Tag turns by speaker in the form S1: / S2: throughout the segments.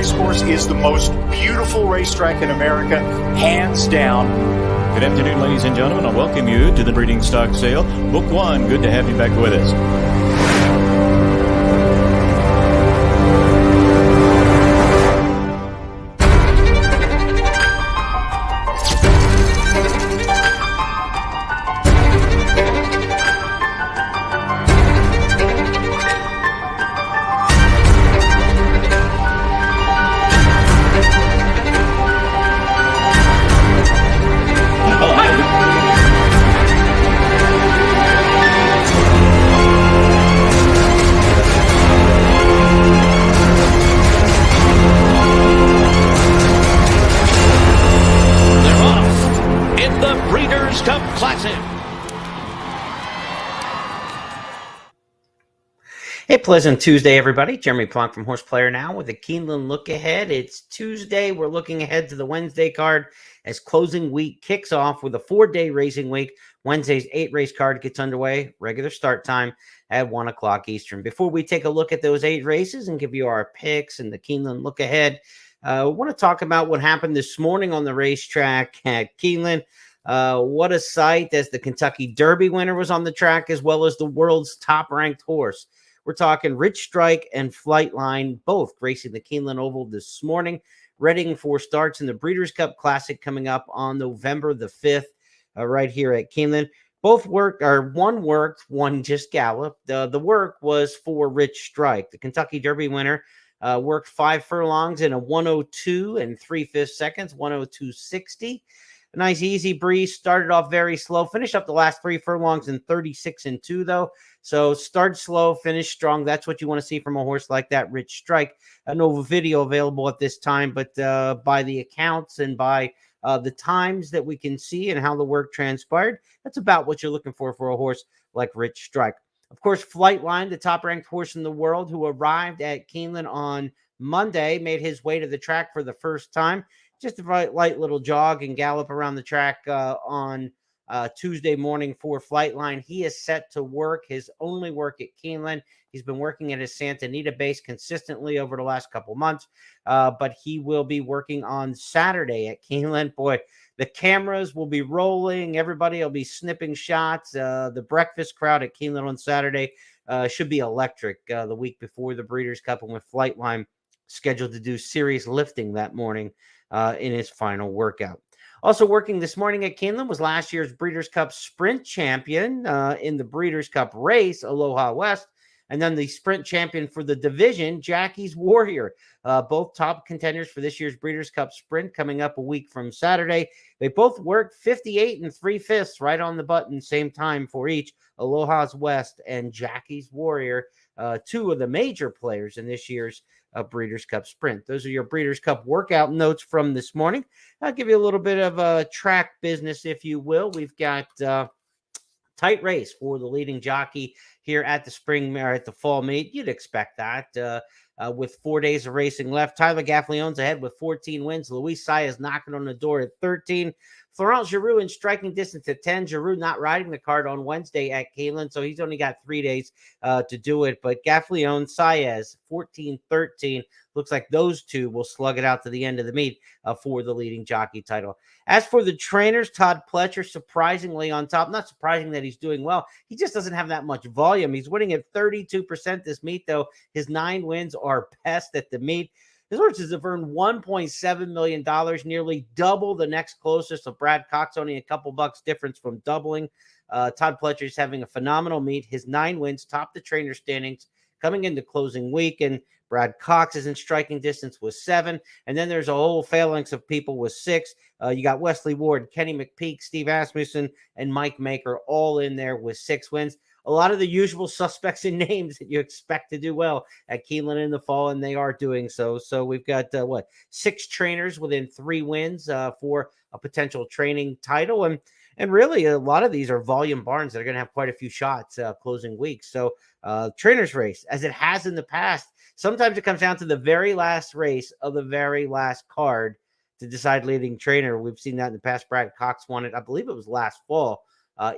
S1: Racecourse is the most beautiful racetrack in America, hands down.
S2: Good afternoon, ladies and gentlemen. I welcome you to the breeding stock sale. Book one. Good to have you back with us.
S3: Hey, pleasant Tuesday, everybody. Jeremy Plonk from Horse Player Now with a Keeneland look ahead. It's Tuesday. We're looking ahead to the Wednesday card as closing week kicks off with a 4-day racing week. Wednesday's 8-race card gets underway. Regular start time at 1 o'clock Eastern. Before we take a look at those 8 races and give you our picks and the Keeneland look ahead, I want to talk about what happened this morning on the racetrack at Keeneland. What a sight as the Kentucky Derby winner was on the track, as well as the world's top-ranked horse. We're talking Rich Strike and Flightline, both racing the Keeneland Oval this morning, readying for starts in the Breeders' Cup Classic coming up on November the 5th, right here at Keeneland. Both worked, or one worked, one just galloped. The work was for Rich Strike. The Kentucky Derby winner worked 5 furlongs in a 102 and 3/5 seconds, 102.60. A nice easy breeze. Started off very slow. Finished up the last 3 furlongs in 36 and 2, though. So start slow, finish strong. That's what you want to see from a horse like that, Rich Strike. No video available at this time, but by the accounts and by the times that we can see and how the work transpired, that's about what you're looking for a horse like Rich Strike. Of course, Flightline, the top-ranked horse in the world, who arrived at Keeneland on Monday, made his way to the track for the first time. Just a light little jog and gallop around the track on Tuesday morning for Flightline. He is set to work his only work at Keeneland. He's been working at his Santa Anita base consistently over the last couple months, but he will be working on Saturday at Keeneland. Boy, the cameras will be rolling. Everybody will be snipping shots. The breakfast crowd at Keeneland on Saturday should be electric the week before the Breeders' Cup, and with Flightline scheduled to do serious lifting that morning in his final workout. Also working this morning at Keeneland was last year's Breeders' Cup Sprint champion in the Breeders' Cup race, Aloha West, and then the Sprint champion for the division, Jackie's Warrior. Both top contenders for this year's Breeders' Cup Sprint coming up a week from Saturday. They both worked 58 and 3/5 right on the button, same time for each. Aloha's West and Jackie's Warrior, 2 of the major players in this year's Breeders' Cup Sprint. Those are your Breeders' Cup workout notes from this morning. I'll give you a little bit of track business, if you will. We've got tight race for the leading jockey here at the spring or at the fall meet. You'd expect that with 4 days of racing left. Tyler Gaffleone's ahead with 14 wins. Luis Saez knocking on the door at 13. Florent Giroux in striking distance at 10. Giroux not riding the card on Wednesday at Keeneland, so he's only got 3 days to do it. But Gaffleone, Saez, 14-13. Looks like those two will slug it out to the end of the meet for the leading jockey title. As for the trainers, Todd Pletcher surprisingly on top. Not surprising that he's doing well. He just doesn't have that much volume. He's winning at 32% this meet, though. His 9 wins are best at the meet. His horses have earned $1.7 million, nearly double the next closest. So Brad Cox, only a couple bucks difference from doubling. Todd Pletcher is having a phenomenal meet. His 9 wins top the trainer standings coming into closing week. And Brad Cox is in striking distance with 7. And then there's a whole phalanx of people with 6. You got Wesley Ward, Kenny McPeak, Steve Asmussen, and Mike Maker all in there with 6 wins. A lot of the usual suspects and names that you expect to do well at Keeneland in the fall, and they are doing so. So we've got, 6 trainers within 3 wins for a potential training title. And really, a lot of these are volume barns that are going to have quite a few shots closing weeks. So trainers race, as it has in the past, sometimes it comes down to the very last race of the very last card to decide leading trainer. We've seen that in the past. Brad Cox won it, I believe it was last fall,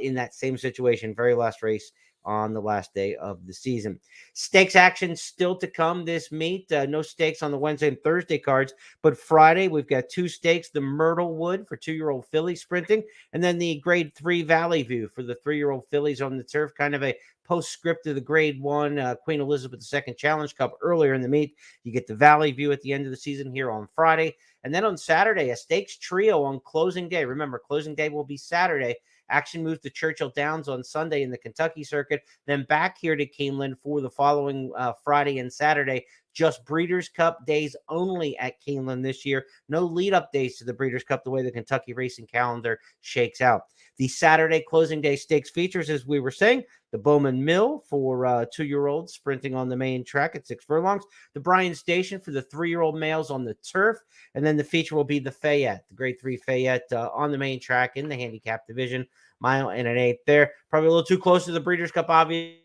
S3: in that same situation, very last race on the last day of the season. Stakes action still to come this meet. No stakes on the Wednesday and Thursday cards, but Friday we've got 2 stakes: the Myrtlewood for 2-year-old fillies sprinting, and then the Grade 3 Valley View for the 3-year-old fillies on the turf. Kind of a postscript to the Grade 1 Queen Elizabeth II Challenge Cup earlier in the meet. You get the Valley View at the end of the season here on Friday, and then on Saturday a stakes trio on closing day. Remember, closing day will be Saturday. Action moves to Churchill Downs on Sunday in the Kentucky circuit, then back here to Keeneland for the following Friday and Saturday. Just Breeders' Cup days only at Keeneland this year. No lead-up days to the Breeders' Cup the way the Kentucky racing calendar shakes out. The Saturday closing day stakes features, as we were saying, the Bowman Mill for 2-year-olds sprinting on the main track at 6 furlongs, the Bryan Station for the 3-year-old males on the turf, and then the feature will be the Fayette, the Grade 3 Fayette on the main track in the handicap division. Mile and an eighth there. Probably a little too close to the Breeders' Cup, obviously.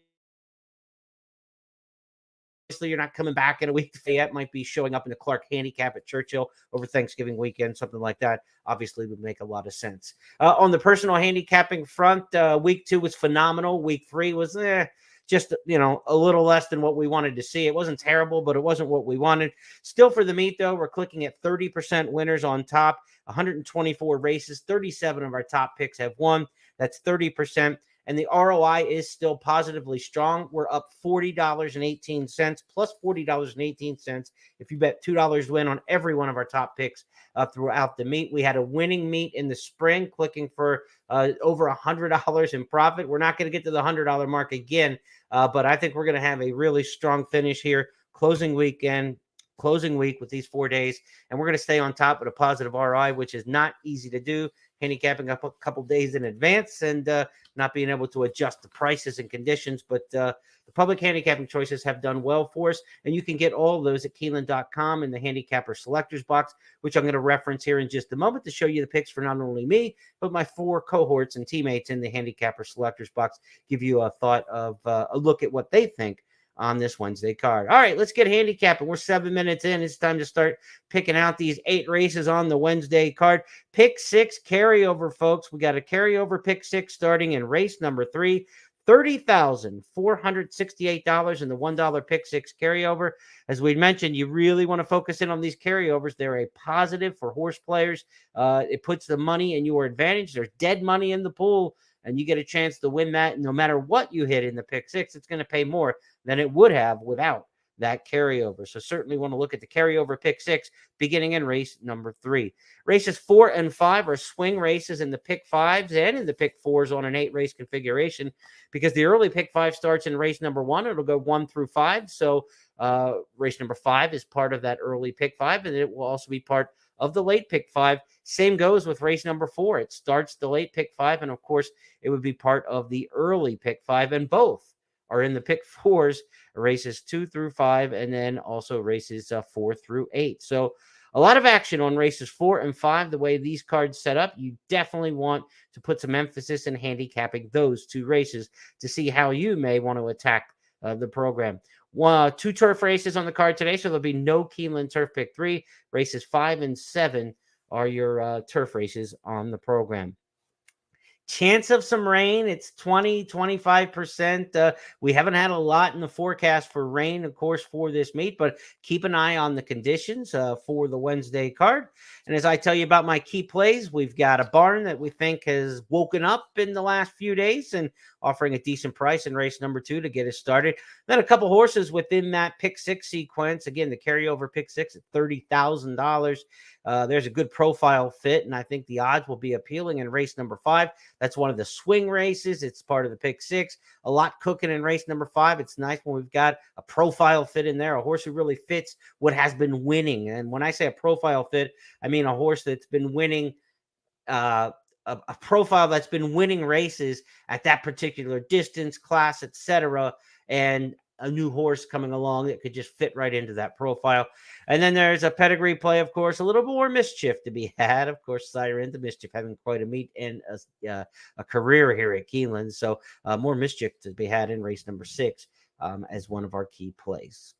S3: You're not coming back in a week. Fayette might be showing up in the Clark handicap at Churchill over Thanksgiving weekend, something like that. Obviously would make a lot of sense. On the personal handicapping front, week 2 was phenomenal. Week 3 was just, a little less than what we wanted to see. It wasn't terrible, but it wasn't what we wanted. Still for the meet, though, we're clicking at 30% winners on top, 124 races. 37 of our top picks have won. That's 30%. And the ROI is still positively strong. We're up $40.18, plus $40.18 if you bet $2 win on every one of our top picks throughout the meet. We had a winning meet in the spring, clicking for over $100 in profit. We're not going to get to the $100 mark again, but I think we're going to have a really strong finish here. Closing week with these 4 days, and we're going to stay on top with a positive ROI, which is not easy to do. Handicapping up a couple days in advance and not being able to adjust the prices and conditions. But the public handicapping choices have done well for us. And you can get all of those at Keeneland.com in the handicapper selectors box, which I'm going to reference here in just a moment to show you the picks for not only me, but my 4 cohorts and teammates in the handicapper selectors box, give you a thought of a look at what they think on this Wednesday card. All right, let's get handicapping. We're 7 minutes in. It's time to start picking out these 8 races on the Wednesday card. Pick 6 carryover, folks. We got a carryover pick 6 starting in race number 3. $30,468 in the $1 pick 6 carryover. As we mentioned, you really want to focus in on these carryovers. They're a positive for horse players. It puts the money in your advantage. There's dead money in the pool, and you get a chance to win that. No matter what you hit in the pick 6, it's going to pay more than it would have without that carryover. So certainly want to look at the carryover pick 6 beginning in race number 3. Races 4 and 5 are swing races in the pick 5s and in the pick 4s on an 8-race configuration, because the early pick 5 starts in race number 1. It'll go 1 through 5. So race number 5 is part of that early pick 5, and it will also be part of the late pick 5. Same goes with race number 4. It starts the late pick 5, and of course it would be part of the early pick 5, and both are in the pick 4s, races 2 through 5, and then also races 4 through 8. So a lot of action on races 4 and 5. The way these cards set up, you definitely want to put some emphasis in handicapping those 2 races to see how you may want to attack the program. 2 turf races on the card today, so there'll be no Keeneland Turf Pick 3. Races 5 and 7 are your turf races on the program. Chance of some rain, it's 20-25%. We haven't had a lot in the forecast for rain, of course, for this meet, but keep an eye on the conditions for the Wednesday card. And as I tell you about my key plays, we've got a barn that we think has woken up in the last few days and offering a decent price in race number 2 to get us started. Then a couple horses within that pick 6 sequence. Again, the carryover pick 6 at $30,000. There's a good profile fit, and I think the odds will be appealing in race number 5. That's one of the swing races. It's part of the pick 6. A lot cooking in race number 5. It's nice when we've got a profile fit in there, a horse who really fits what has been winning. And when I say a profile fit, I mean a horse that's been winning, a profile that's been winning races at that particular distance, class, etc., and a new horse coming along that could just fit right into that profile. And then there's a pedigree play, of course, a little more mischief to be had. Of course, Siren the Mischief having quite a meet and a career here at Keeneland. So more mischief to be had in race number 6 as one of our key plays.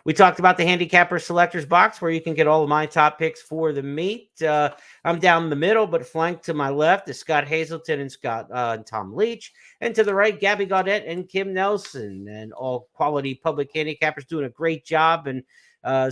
S3: We talked about the handicapper selectors box where you can get all of my top picks for the meet. I'm down the middle, but flanked to my left is Scott Hazelton and Tom Leach. And to the right, Gabby Gaudet and Kim Nelson, and all quality public handicappers doing a great job. And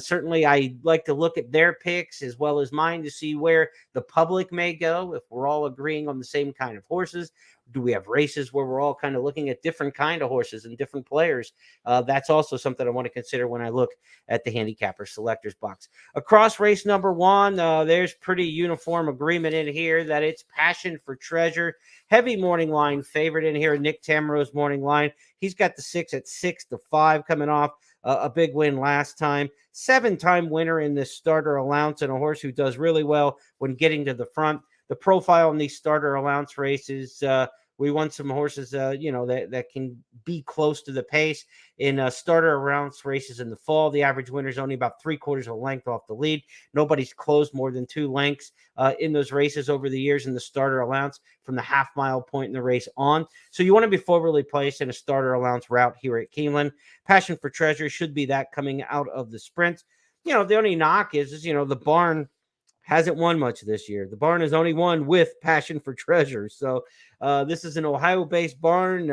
S3: certainly I like to look at their picks as well as mine to see where the public may go if we're all agreeing on the same kind of horses. Do we have races where we're all kind of looking at different kind of horses and different players? That's also something I want to consider when I look at the handicapper selectors box. Across race number 1, there's pretty uniform agreement in here that it's Passion for Treasure. Heavy morning line favorite in here, Nick Tamaro's morning line. He's got the 6 at 6-5 coming off a big win last time. 7-time winner in this starter allowance, and a horse who does really well when getting to the front. The profile in these starter allowance races, we want some horses, that can be close to the pace. In starter allowance races in the fall, the average winner is only about 3/4 of a length off the lead. Nobody's closed more than 2 lengths in those races over the years in the starter allowance from the half-mile point in the race on. So you want to be forwardly placed in a starter allowance route here at Keeneland. Passion for Treasure should be that coming out of the sprint. The only knock is the barn hasn't won much this year. The barn has only won with Passion for Treasure. So this is an Ohio-based barn,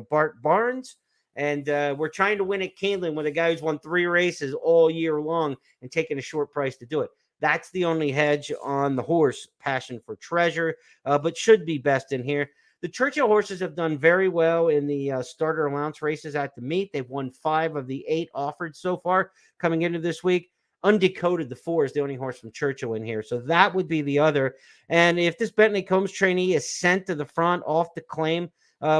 S3: Bart Barnes. And we're trying to win at Keeneland with a guy who's won 3 races all year long and taking a short price to do it. That's the only hedge on the horse, Passion for Treasure, but should be best in here. The Churchill horses have done very well in the starter allowance races at the meet. They've won 5 of the 8 offered so far coming into this week. Undecoded, the 4 is the only horse from Churchill in here. So that would be the other. And if this Bentley Combs trainee is sent to the front off the claim,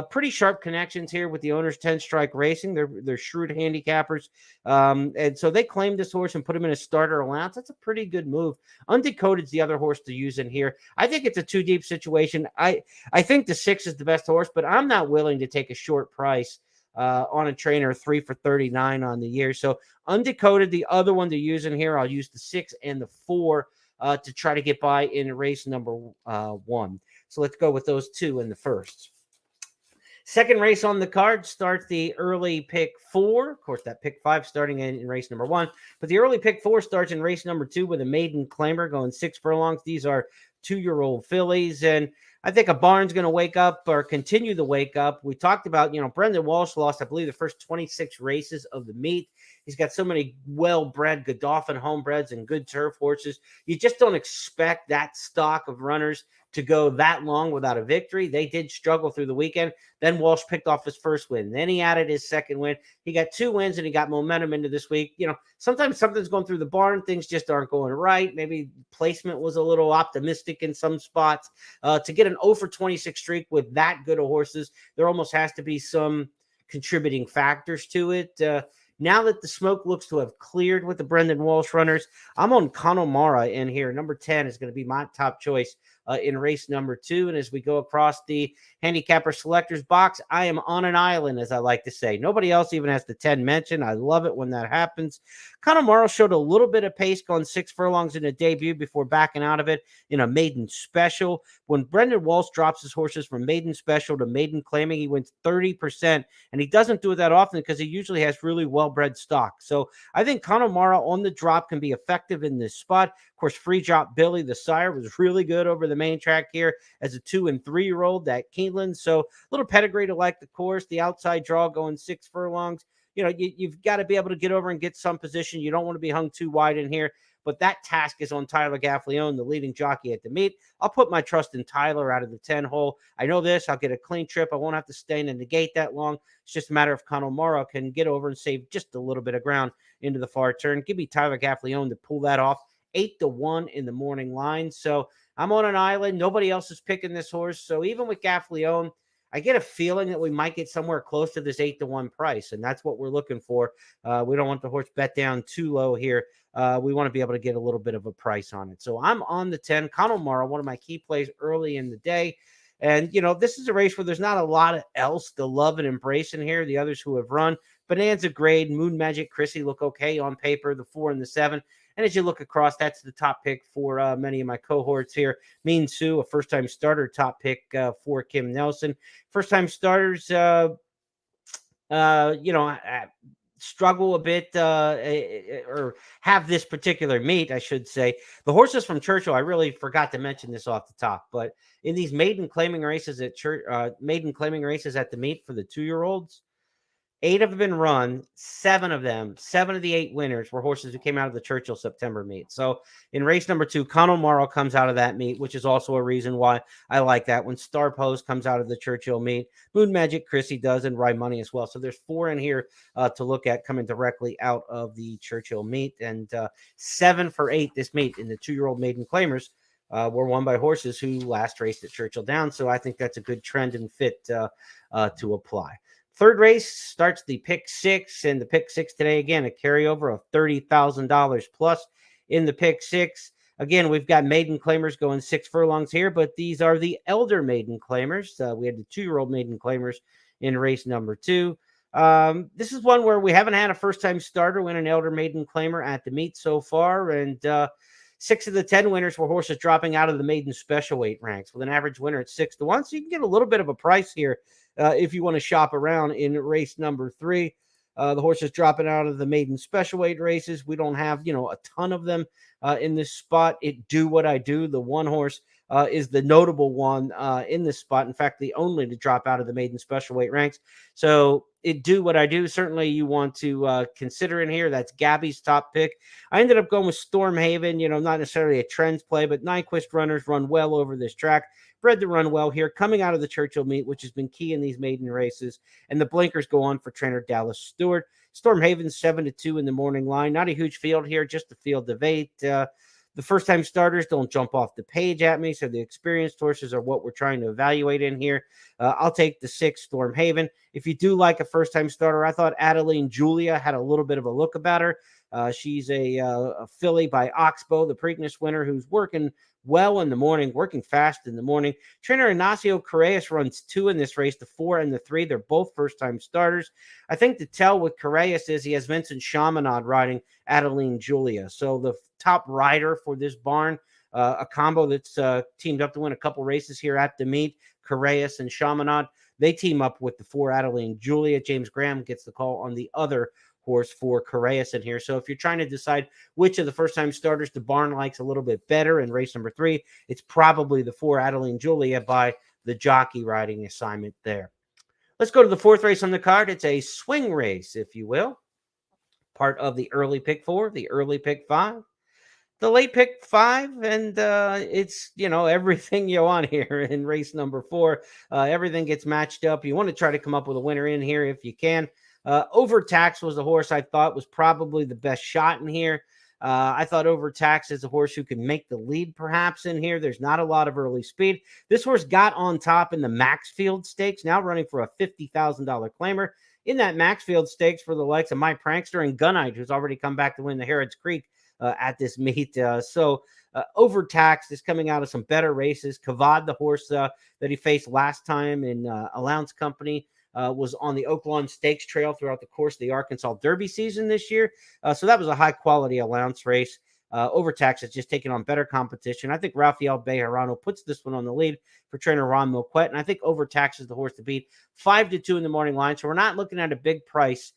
S3: pretty sharp connections here with the owner's 10 Strike Racing. They're shrewd handicappers. And so they claimed this horse and put him in a starter allowance. That's a pretty good move. Undecoded is the other horse to use in here. I think it's a 2-deep situation. I think the 6 is the best horse, but I'm not willing to take a short price on a trainer, 3 for $39 on the year. So Undecoded, the other one to use in here. I'll use the 6 and the 4 to try to get by in race number 1. So let's go with those 2 in the first. Second race on the card starts the early pick 4. Of course, that pick 5 starting in race number 1. But the early pick 4 starts in race number 2 with a maiden claimer going 6 furlongs. These are 2-year-old fillies. And I think a barn's going to wake up or continue to wake up. We talked about, Brendan Walsh lost, I believe, the first 26 races of the meet. He's got so many well-bred Godolphin homebreds and good turf horses. You just don't expect that stock of runners to go that long without a victory. They did struggle through the weekend. Then Walsh picked off his first win. Then he added his second win. He got 2 wins, and he got momentum into this week. Sometimes something's going through the barn. Things just aren't going right. Maybe placement was a little optimistic in some spots. To get an 0 for 26 streak with that good of horses, there almost has to be some contributing factors to it. Now that the smoke looks to have cleared with the Brendan Walsh runners, I'm on Connemara in here. Number 10 is going to be my top choice in race number 2. And as we go across the handicapper selectors box, I am on an island, as I like to say. Nobody else even has the 10 mentioned. I love it when that happens. Connemara showed a little bit of pace going 6 furlongs in a debut before backing out of it in a maiden special. When Brendan Walsh drops his horses from maiden special to maiden claiming, he wins 30%. And he doesn't do it that often because he usually has really well-bred stock. So I think Connemara on the drop can be effective in this spot. Of course, Free Drop Billy, the sire, was really good over the main track here as a 2- and 3-year-old at Keeneland. So a little pedigree to like the course. The outside draw going 6 furlongs. You've got to be able to get over and get some position. You don't want to be hung too wide in here. But that task is on Tyler Gaffalione, the leading jockey at the meet. I'll put my trust in Tyler out of the 10 hole. I know this. I'll get a clean trip. I won't have to stay in the gate that long. It's just a matter of Connemara can get over and save just a little bit of ground into the far turn. Give me Tyler Gaffalione to pull that off. 8-1 in the morning line. So I'm on an island. Nobody else is picking this horse. So even with Gaffalione, I get a feeling that we might get somewhere close to this 8-1 price, and that's what we're looking for. We don't want the horse bet down too low here. We want to be able to get a little bit of a price on it. So I'm on the 10. Connemara, one of my key plays early in the day. And, this is a race where there's not a lot else to love and embrace in here. The others who have run, Bonanza Grade, Moon Magic, Chrissy look okay on paper, the 4 and the 7. And as you look across, that's the top pick for many of my cohorts here. Mean Sue, a first-time starter, top pick for Kim Nelson. First-time starters, struggle a bit or have this particular meet, I should say. The horses from Churchill, I really forgot to mention this off the top, but in these maiden claiming races at maiden claiming races at the meet for the 2-year-olds, 8 have been run. 7 of the 8 winners were horses who came out of the Churchill September meet. So in race number 2, Connell Morrow comes out of that meet, which is also a reason why I like that. When Star Post comes out of the Churchill meet, Moon Magic Chrissy does, and Rye Money as well. So there's 4 in here to look at coming directly out of the Churchill meet, and 7 for 8 this meet in the 2-year-old maiden claimers were won by horses who last raced at Churchill Downs. So I think that's a good trend and fit to apply. Third race starts the pick 6, and the pick 6 today, again, a carryover of $30,000 plus in the pick 6. Again, we've got maiden claimers going 6 furlongs here, but these are the elder maiden claimers. We had the 2-year-old maiden claimers in race number 2. This is one where we haven't had a first-time starter win an elder maiden claimer at the meet so far, and 6 of the 10 winners were horses dropping out of the maiden special weight ranks with an average winner at 6-1. So you can get a little bit of a price here if you want to shop around in race number 3. The horses dropping out of the maiden special weight races. We don't have, a ton of them in this spot. It Do What I Do, the one horse, is the notable one in this spot. In fact, the only to drop out of the maiden special weight ranks. So It Do What I Do, certainly you want to consider in here. That's Gabby's top pick. I ended up going with Storm Haven, not necessarily a trends play, but Nyquist runners run well over this track. Bred to run well here, coming out of the Churchill meet, which has been key in these maiden races. And the blinkers go on for trainer Dallas Stewart. Storm Haven 7-2 in the morning line. Not a huge field here, just a field of 8. The first-time starters don't jump off the page at me, so the experienced horses are what we're trying to evaluate in here. I'll take the 6, Storm Haven. If you do like a first-time starter, I thought Adeline Julia had a little bit of a look about her. She's a filly by Oxbow, the Preakness winner, who's working well in the morning, working fast in the morning. Trainer Ignacio Correas runs 2 in this race, the 4 and the 3. They're both first-time starters. I think the tell with Correas is he has Vincent Chaminade riding Adeline Julia. So the top rider for this barn, a combo that's teamed up to win a couple races here at the meet, Correas and Chaminade. They team up with the 4 Adeline Julia. James Graham gets the call on the other horse for Correas in here. So if you're trying to decide which of the first-time starters the barn likes a little bit better in race number 3, it's probably the 4 Adeline Julia by the jockey riding assignment there. Let's go to the 4th race on the card. It's a swing race, if you will. Part of the early pick 4, the early pick 5, the late pick 5, and it's, everything you want here in race number 4. Everything gets matched up. You want to try to come up with a winner in here if you can. Overtax was the horse I thought was probably the best shot in here. I thought Overtax is a horse who can make the lead perhaps in here. There's not a lot of early speed. This horse got on top in the Maxfield Stakes, now running for a $50,000 claimer. In that Maxfield Stakes for the likes of My Prankster and Gunite, who's already come back to win the Harrods Creek at this meet. Overtaxed is coming out of some better races. Kavad, the horse that he faced last time in Allowance Company, was on the Oaklawn Stakes Trail throughout the course of the Arkansas Derby season this year. So that was a high-quality allowance race. Overtax has just taken on better competition. I think Rafael Bejarano puts this one on the lead for trainer Ron Milquet, and I think Overtax is the horse to beat. 5-2 in the morning line, so we're not looking at a big price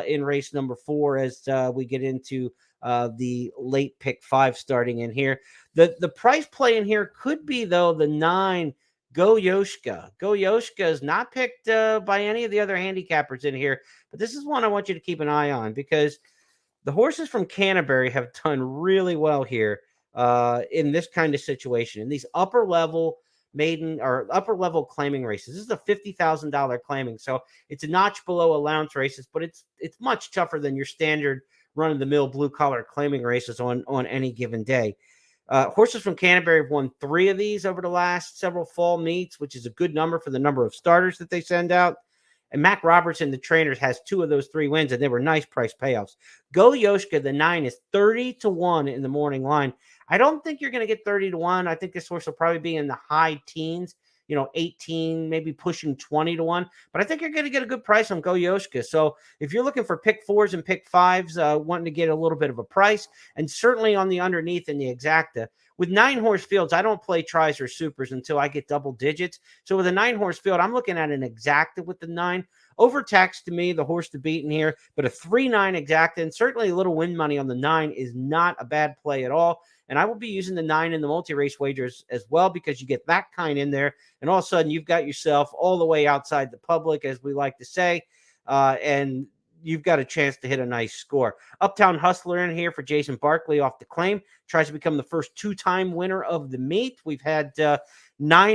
S3: in race number 4 as we get into the late pick 5 starting in here. The price play in here could be, though, the 9 Go Yoshka. Go Yoshka is not picked by any of the other handicappers in here, but this is one I want you to keep an eye on because the horses from Canterbury have done really well here in this kind of situation. In these upper level maiden or upper level claiming races, this is a $50,000 claiming, so it's a notch below allowance races, but it's much tougher than your standard run of the mill blue collar claiming races on any given day. Horses from Canterbury have won 3 of these over the last several fall meets, which is a good number for the number of starters that they send out. And Mac Robertson, the trainer, has 2 of those 3 wins, and they were nice price payoffs. Go Yoshka, the 9, is 30-1 in the morning line. I don't think you're going to get 30-1. I think this horse will probably be in the high teens. 18, maybe pushing 20 to 1. But I think you're going to get a good price on Go Yoshka. So if you're looking for pick fours and pick fives, wanting to get a little bit of a price, and certainly on the underneath in the exacta. With 9-horse fields, I don't play tries or supers until I get double digits. So with a 9-horse field, I'm looking at an exacta with the 9. Overtaxed to me, the horse to beat in here, but a 3-9 exacta, and certainly a little win money on the 9 is not a bad play at all. And I will be using the 9 in the multi-race wagers as well, because you get that kind in there, and all of a sudden you've got yourself all the way outside the public, as we like to say, and you've got a chance to hit a nice score. Uptown Hustler in here for Jason Barkley off the claim. Tries to become the first 2-time winner of the meet. We've had 9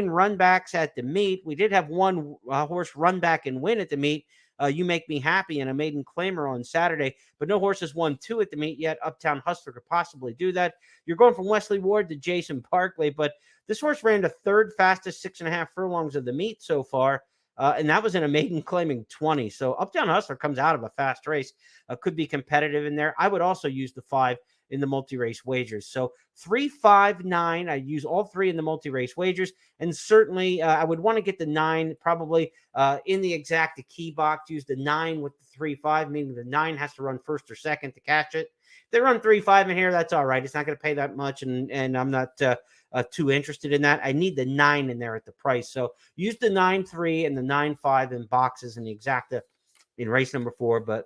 S3: runbacks at the meet. We did have one horse run back and win at the meet. You Make Me Happy and a maiden claimer on Saturday, but no horse has won 2 at the meet yet. Uptown Hustler could possibly do that. You're going from Wesley Ward to Jason Barkley, but this horse ran the 3rd fastest 6.5 furlongs of the meet so far. And that was in a maiden claiming 20. So Uptown Hustler comes out of a fast race, could be competitive in there. I would also use the 5 in the multi-race wagers. So 3, 5, 9. I use all 3 in the multi-race wagers. And certainly I would want to get the 9 probably in the exacta key box. Use the 9 with the 3, 5, meaning the 9 has to run first or second to catch it. If they run 3, 5 in here, that's all right. It's not going to pay that much, and I'm not too interested in that. I need the 9 in there at the price. So use the 9, 3 and the 9, 5 in boxes in the exacta in race number 4, but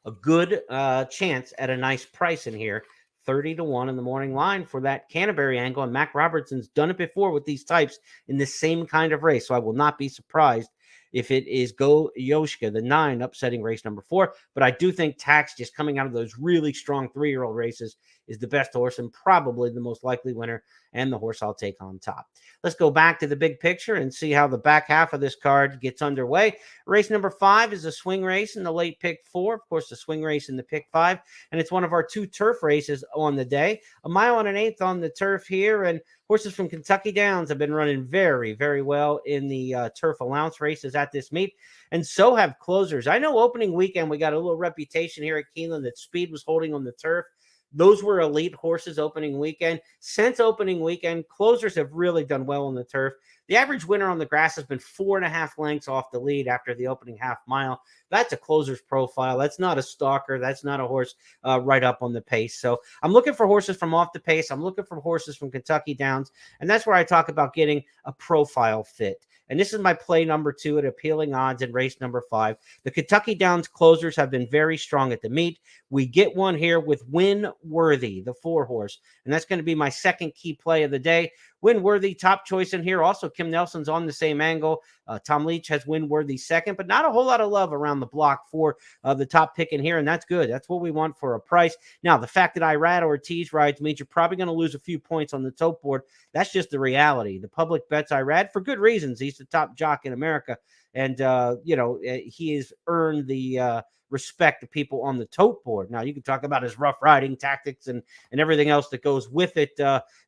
S3: a good chance at a nice price in here. 30 to 1 in the morning line for that Canterbury angle. And Mac Robertson's done it before with these types in the same kind of race. So I will not be surprised if it is Go Yoshka, the 9, upsetting race number 4. But I do think Tax, just coming out of those really strong 3-year-old races, is the best horse and probably the most likely winner, and the horse I'll take on top. Let's go back to the big picture and see how the back half of this card gets underway. Race number 5 is a swing race in the late pick 4. Of course, the swing race in the pick 5. And it's one of our 2 turf races on the day. 1 mile and an eighth on the turf here. And horses from Kentucky Downs have been running very, very well in the turf allowance races at this meet. And so have closers. I know opening weekend we got a little reputation here at Keeneland that speed was holding on the turf. Those were elite horses opening weekend. Since opening weekend, closers have really done well on the turf. The average winner on the grass has been 4.5 lengths off the lead after the opening half mile. That's a closer's profile. That's not a stalker. That's not a horse right up on the pace. So I'm looking for horses from off the pace. I'm looking for horses from Kentucky Downs. And that's where I talk about getting a profile fit. And this is my play number 2 at appealing odds in race number 5. The Kentucky Downs closers have been very strong at the meet. We get one here with Win Worthy, the 4 horse. And that's going to be my second key play of the day. Win Worthy, top choice in here. Also, Kim Nelson's on the same angle. Tom Leach has Win Worthy second, but not a whole lot of love around the block for the top pick in here, and that's good. That's what we want for a price. Now, the fact that Irad Ortiz rides means you're probably going to lose a few points on the tote board. That's just the reality. The public bets Irad for good reasons. He's the top jock in America, and, he has earned the respect of people on the tote board. Now, you can talk about his rough riding tactics and everything else that goes with it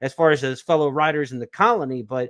S3: as far as his fellow riders in the colony. But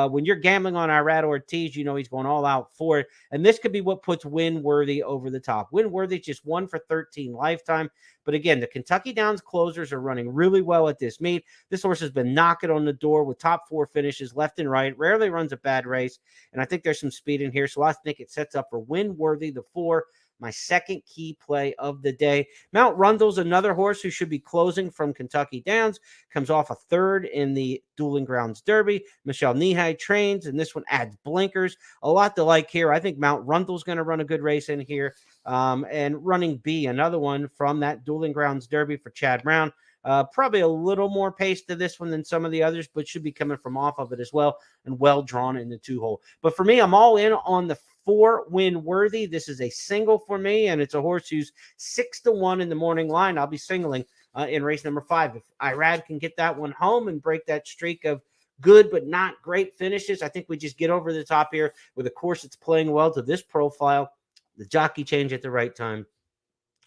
S3: when you're gambling on Irad Ortiz, he's going all out for it. And this could be what puts Win Worthy over the top. Win Worthy just 1 for 13 lifetime. But again, the Kentucky Downs closers are running really well at this meet. This horse has been knocking on the door with top 4 finishes left and right. Rarely runs a bad race. And I think there's some speed in here. So I think it sets up for Win Worthy, the 4. My second key play of the day. Mount Rundle's another horse who should be closing from Kentucky Downs. Comes off a 3rd in the Dueling Grounds Derby. Michelle Nehai trains, and this one adds blinkers. A lot to like here. I think Mount Rundle's going to run a good race in here. And Running B, another one from that Dueling Grounds Derby for Chad Brown. Probably a little more pace to this one than some of the others, but should be coming from off of it as well, and well drawn in the 2-hole. But for me, I'm all in on the 4 Win Worthy. This is a single for me, and it's a horse who's 6 to 1 in the morning line. I'll be singling in race number 5. If Irad can get that one home and break that streak of good but not great finishes, I think we just get over the top here with a course that's playing well to this profile. The jockey change at the right time.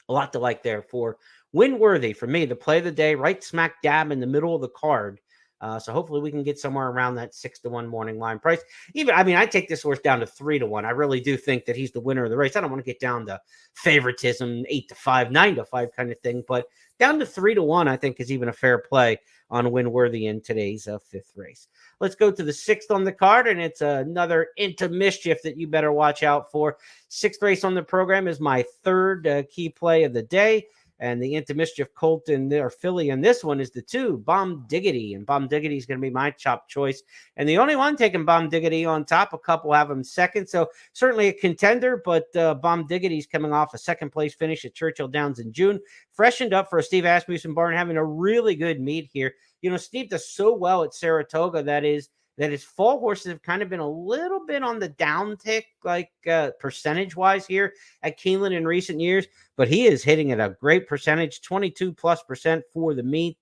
S3: A lot to like there for Win Worthy. For me, the play of the day, right smack dab in the middle of the card. So hopefully we can get somewhere around that 6-1 morning line price. I take this horse down to 3-1. I really do think that he's the winner of the race. I don't want to get down to favoritism, 8-5, 9-5 kind of thing, but down to 3-1, I think is even a fair play on Winworthy in today's fifth race. Let's go to the sixth on the card, and it's another Into Mischief that you better watch out for. Sixth race on the program is my third key play of the day. And the Into Mischief Colt or filly in this one is the 2, Bomb Diggity. And Bomb Diggity is going to be my top choice. And the only one taking Bomb Diggity on top. A couple have him second. So certainly a contender, but Bomb Diggity's coming off a second place finish at Churchill Downs in June. Freshened up for a Steve Asmussen barn, having a really good meet here. Steve does so well at Saratoga that his fall horses have kind of been a little bit on the downtick, percentage-wise here at Keeneland in recent years. But he is hitting at a great percentage, 22+% for the meet.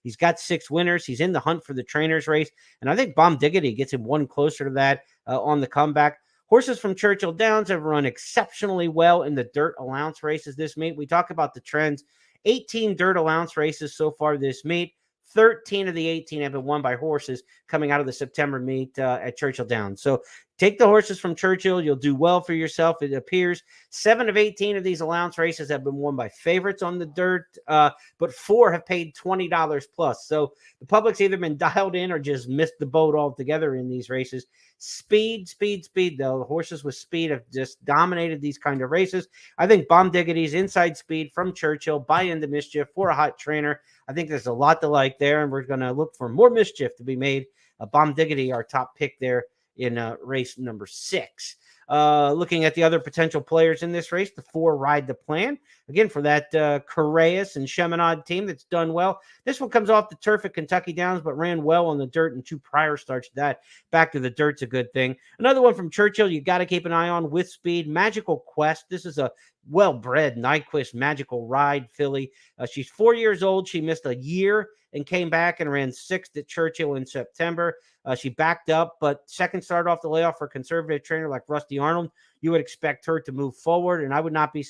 S3: He's got 6 winners. He's in the hunt for the trainer's race. And I think Bomb Diggity gets him one closer to that on the comeback. Horses from Churchill Downs have run exceptionally well in the dirt allowance races this meet. We talk about the trends. 18 dirt allowance races so far this meet. 13 of the 18 have been won by horses coming out of the September meet at Churchill Downs. So take the horses from Churchill. You'll do well for yourself, it appears. 7 of 18 of these allowance races have been won by favorites on the dirt, but 4 have paid $20 plus. So the public's either been dialed in or just missed the boat altogether in these races. Speed, though. The horses with speed have just dominated these kind of races. I think Bomb Diggity's inside speed from Churchill, buy into Mischief for a hot trainer. I think there's a lot to like there, and we're going to look for more mischief to be made. Bomb Diggity, our top pick there in race number 6. Looking at the other potential players in this race, the 4 Ride the Plan. Again, for that Correas and Cheminade team that's done well. This one comes off the turf at Kentucky Downs, but ran well on the dirt in 2 prior starts to that. Back to the dirt's a good thing. Another one from Churchill you got to keep an eye on with speed, Magical Quest. This is a well-bred Nyquist Magical Ride filly. She's 4 years old. She missed a year and came back and ran 6th at Churchill in September. She backed up, but second start off the layoff for a conservative trainer like Rusty Arnold, you would expect her to move forward, and I would not be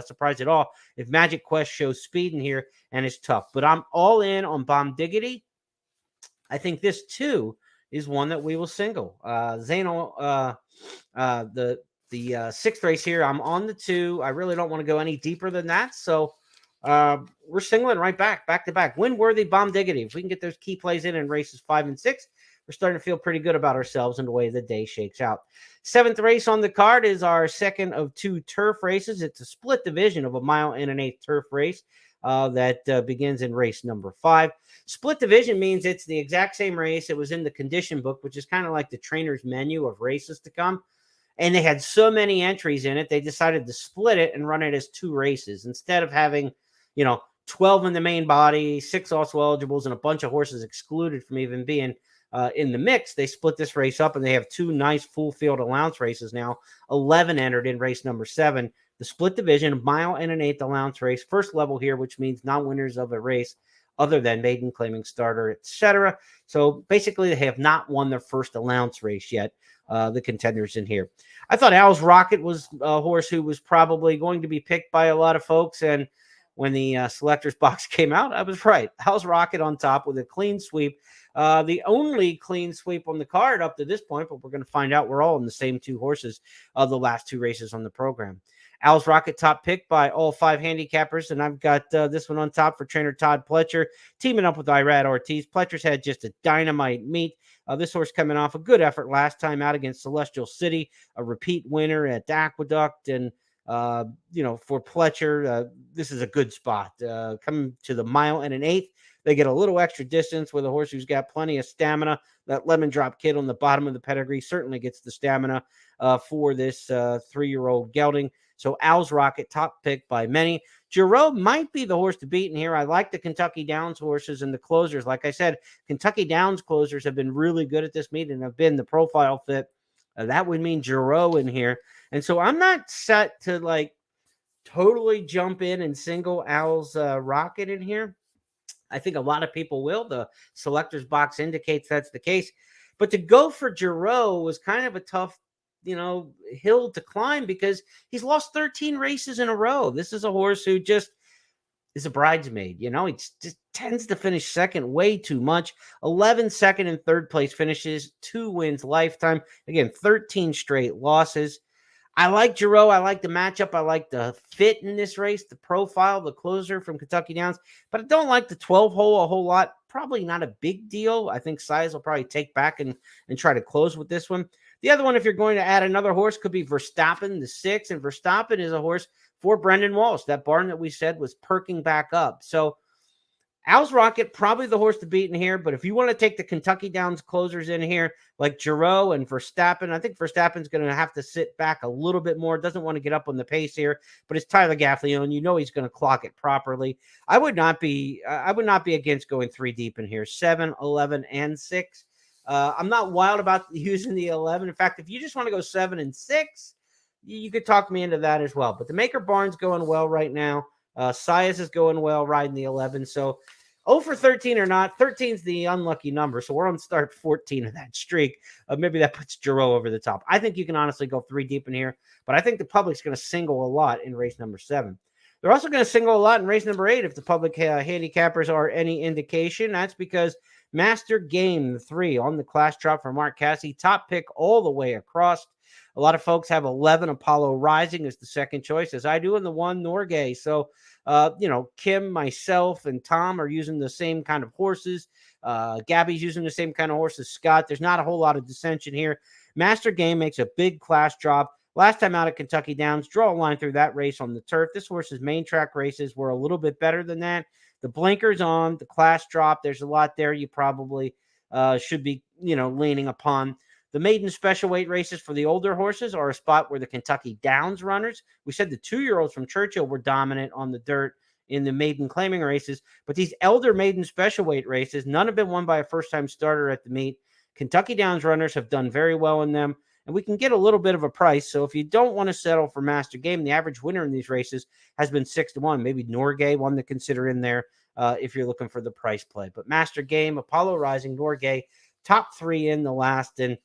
S3: surprised at all if Magic Quest shows speed in here and is tough. But I'm all in on Bomb Diggity. I think this, too, is one that we will single. Zano, the 6th race here, I'm on the 2. I really don't want to go any deeper than that, so we're singling right back to back. Winworthy, Bomb Diggity. If we can get those key plays in races 5 and 6, we're starting to feel pretty good about ourselves and the way the day shakes out. 7th race on the card is our second of 2 turf races. It's a split division of a 1.1 mile turf race that begins in race number 5. Split division means it's the exact same race. It was in the condition book, which is kind of like the trainer's menu of races to come. And they had so many entries in it, they decided to split it and run it as 2 races instead of having, 12 in the main body, 6 also eligibles, and a bunch of horses excluded from even being in the mix. They split this race up, and they have 2 nice full field allowance races now. 11 entered in race number 7. The split division, 1.1 mile allowance race, first level here, which means non-winners of a race other than maiden, claiming starter, etc. So basically, they have not won their first allowance race yet. The contenders in here. I thought Al's Rocket was a horse who was probably going to be picked by a lot of folks, and when the selector's box came out, I was right. Al's Rocket on top with a clean sweep. The only clean sweep on the card up to this point, but we're going to find out we're all in the same 2 horses of the last 2 races on the program. Al's Rocket top pick by all 5 handicappers, and I've got this one on top for trainer Todd Pletcher, teaming up with Irad Ortiz. Pletcher's had just a dynamite meet. This horse coming off a good effort last time out against Celestial City, a repeat winner at Aqueduct, and for Pletcher, this is a good spot. Coming to the 1.1 mile, they get a little extra distance with a horse who's got plenty of stamina. That Lemon Drop Kid on the bottom of the pedigree certainly gets the stamina for this 3-year-old gelding. So Al's Rocket, top pick by many. Giroux might be the horse to beat in here. I like the Kentucky Downs horses and the closers. Like I said, Kentucky Downs closers have been really good at this meet and have been the profile fit. That would mean Giroux in here. And so I'm not set to totally jump in and single Al's Rocket in here. I think a lot of people will. The selector's box indicates that's the case. But to go for Giroux was kind of a tough hill to climb because he's lost 13 races in a row. This is a horse who just is a bridesmaid. He just tends to finish second way too much. 11 second and third place finishes, 2 wins lifetime. Again, 13 straight losses. I like Giroux. I like the matchup. I like the fit in this race, the profile, the closer from Kentucky Downs. But I don't like the 12 hole a whole lot. Probably not a big deal. I think Size will probably take back and try to close with this one. The other one, if you're going to add another horse, could be Verstappen, the 6. And Verstappen is a horse for Brendan Walsh. That barn that we said was perking back up. So Al's Rocket, probably the horse to beat in here, but if you want to take the Kentucky Downs closers in here, like Giroux and Verstappen, I think Verstappen's going to have to sit back a little bit more, doesn't want to get up on the pace here, but it's Tyler Gaffalione. He's going to clock it properly. I would not be against going 3 deep in here, 7, 11, and 6. I'm not wild about using the 11. In fact, if you just want to go 7 and 6, you could talk me into that as well. But the Maker Barn's going well right now. Sias is going well, riding the 11. So 0 for 13 or not, 13 is the unlucky number. So we're on start 14 of that streak. Maybe that puts Giroux over the top. I think you can honestly go 3 deep in here, but I think the public's going to single a lot in race number 7. They're also going to single a lot in race number 8 if the public handicappers are any indication. That's because Master Game 3 on the class drop for Mark Cassidy, top pick all the way across. A lot of folks have 11 Apollo Rising as the second choice, as I do in the 1 Norgay. So, Kim, myself, and Tom are using the same kind of horses. Gabby's using the same kind of horses. Scott, there's not a whole lot of dissension here. Master Game makes a big class drop. Last time out at Kentucky Downs, draw a line through that race on the turf. This horse's main track races were a little bit better than that. The blinkers on, the class drop, there's a lot there you probably should be, leaning upon. The maiden special weight races for the older horses are a spot where the Kentucky Downs runners, we said the 2-year-olds from Churchill were dominant on the dirt in the maiden claiming races, but these elder maiden special weight races, none have been won by a first-time starter at the meet. Kentucky Downs runners have done very well in them, and we can get a little bit of a price. So if you don't want to settle for Master Game, the average winner in these races has been 6-1. Maybe Norgay, one to consider in there if you're looking for the price play. But Master Game, Apollo Rising, Norgay, top 3 in the last, and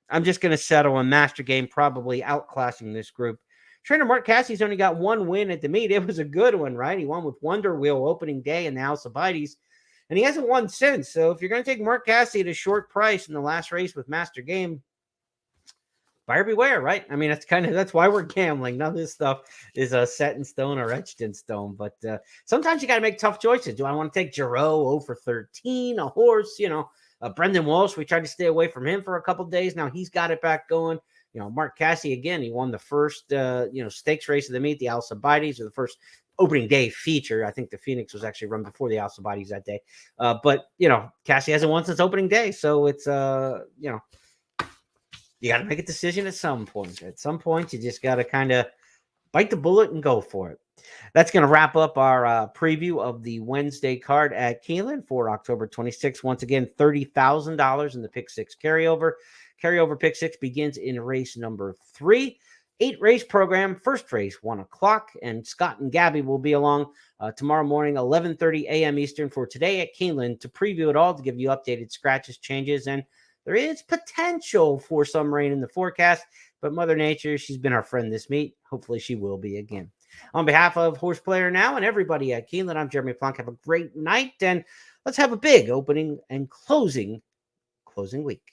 S3: I'm just going to settle on Master Game, probably outclassing this group. Trainer Mark Cassie's only got 1 win at the meet. It was a good one, right? He won with Wonder Wheel opening day in the Alcibiades, and he hasn't won since. So if you're going to take Mark Cassie at a short price in the last race with Master Game, buyer beware, right? I mean, that's why we're gambling. None of this stuff is set in stone or etched in stone. But sometimes you got to make tough choices. Do I want to take Giroux 0 for 13, a horse, Brendan Walsh, we tried to stay away from him for a couple of days. Now he's got it back going. Mark Cassie, again, he won the first, stakes race of the meet, the Alcibiades, or the first opening day feature. I think the Phoenix was actually run before the Alcibiades that day. But Cassie hasn't won since opening day. So it's, you got to make a decision at some point. At some point, you just got to kind of bite the bullet and go for it. That's going to wrap up our preview of the Wednesday card at Keeneland for October 26th. Once again, $30,000 in the Pick 6 carryover. Carryover Pick 6 begins in race number 3. 8-race program. First race, 1 o'clock. And Scott and Gabby will be along tomorrow morning, 11:30 a.m. Eastern for today at Keeneland to preview it all, to give you updated scratches, changes, and there is potential for some rain in the forecast. But Mother Nature, she's been our friend this meet. Hopefully she will be again. On behalf of Horse Player Now and everybody at Keeneland, I'm Jeremy Plonk. Have a great night, and let's have a big opening and closing week.